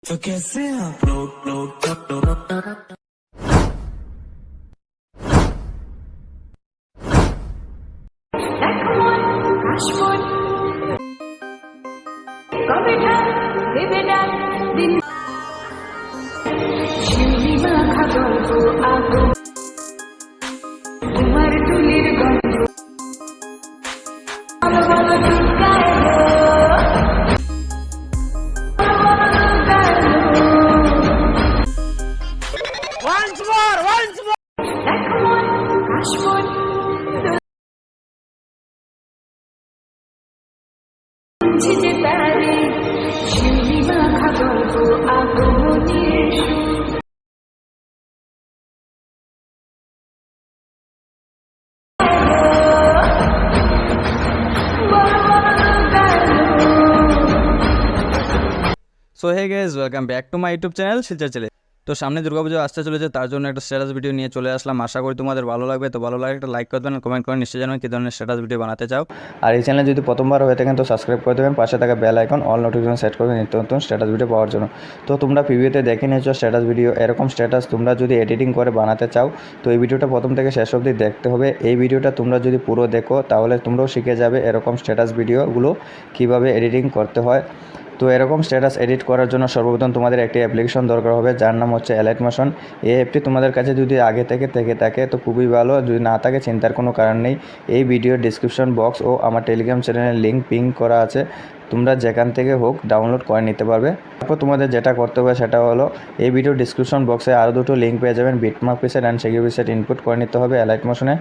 तो कैसे आप लोग so hey guys, welcome back to my YouTube channel Silchar ছেলে। তো সামনে দুর্গা পুজো আসতে চলেছে, তার জন্য একটা স্ট্যাটাস ভিডিও নিয়ে চলে আসলাম। আশা করি তোমাদের ভালো লাগবে। তো ভালো লাগে একটা লাইক করবেন, কমেন্ট করে নিশ্চয়ই জানাবেন কী ধরনের স্ট্যাটাস ভিডিও বানাতে চাও। আর এই চ্যানেলে যদি প্রথমবার হয়ে থাকেন তো সাবস্ক্রাইব করে দেবেন, পাশে থাকা bell icon all notification set করবেন নিত্য নতুন স্ট্যাটাস ভিডিও পাওয়ার জন্য। তো তোমরা প্রিভিউতে দেখে নিয়েছো স্ট্যাটাস ভিডিও, এরকম স্ট্যাটাস তোমরা যদি এডিটিং করে বানাতে চাও তো এই ভিডিওটা প্রথম থেকে শেষ অবধি দেখতে হবে। এই ভিডিওটা তোমরা যদি পুরো দেখো তাহলে তোমরাও শিখে যাবে এরকম স্ট্যাটাস ভিডিওগুলো কীভাবে এডিটিং করতে হয়। তো এরকম স্ট্যাটাস এডিট করার জন্য সর্বপ্রথম তোমাদের একটি অ্যাপ্লিকেশন দরকার হবে, যার নাম হচ্ছে Alight মোশন। এই অ্যাপটি তোমাদের কাছে যদি আগে থেকে থাকে তো খুবই ভালো, যদি না থাকে চিন্তার কোনো কারণ নেই। এই ভিডিওর ডিসক্রিপশন বক্স ও আমার টেলিগ্রাম চ্যানেলের লিঙ্ক পিং করা আছে, তোমরা যেখান থেকে হোক ডাউনলোড করে নিতে পারবে। তারপর তোমাদের যেটা করতে হবে সেটা হলো এই ভিডিও ডিসক্রিপশন বক্সে আরও দুটো লিঙ্ক পেয়ে যাবেন, bitmark preset and secure preset input করে নিতে হবে Alight মোশনে।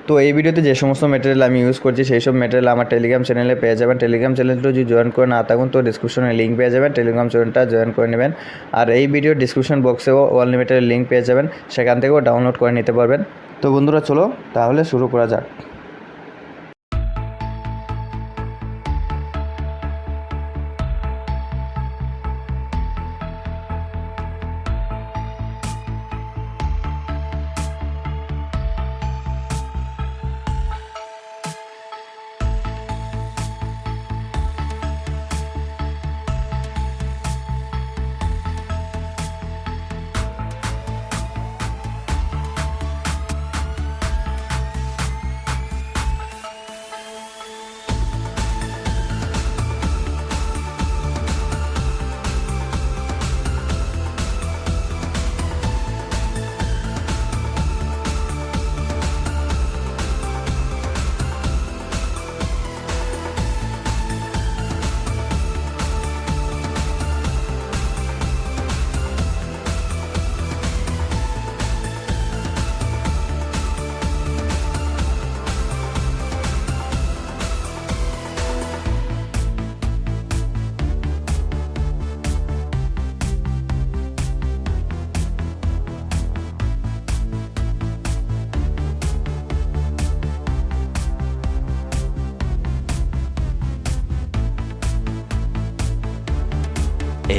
তো এই ভিডিওতে যে সমস্ত ম্যাটেরিয়াল আমি ইউজ করছি সেই সব ম্যাটেরিয়াল আমার টেলিগ্রাম চ্যানেলে পেয়ে যাবেন। টেলিগ্রাম চ্যানেলটা যদি জয়েন করে না থাকুন তো ডিসক্রিপশনে লিঙ্ক পেয়ে যাবেন, টেলিগ্রাম চ্যানেলটা জয়েন করে নেবেন। আর এই ভিডিওর ডিসক্রিপশন বক্সেও অল ম্যাটেরিয়াল লিঙ্ক পেয়ে যাবেন, সেখান থেকেও ডাউনলোড করে নিতে পারবেন। তো বন্ধুরা চলো তাহলে শুরু করা যাক।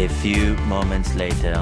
A few moments later.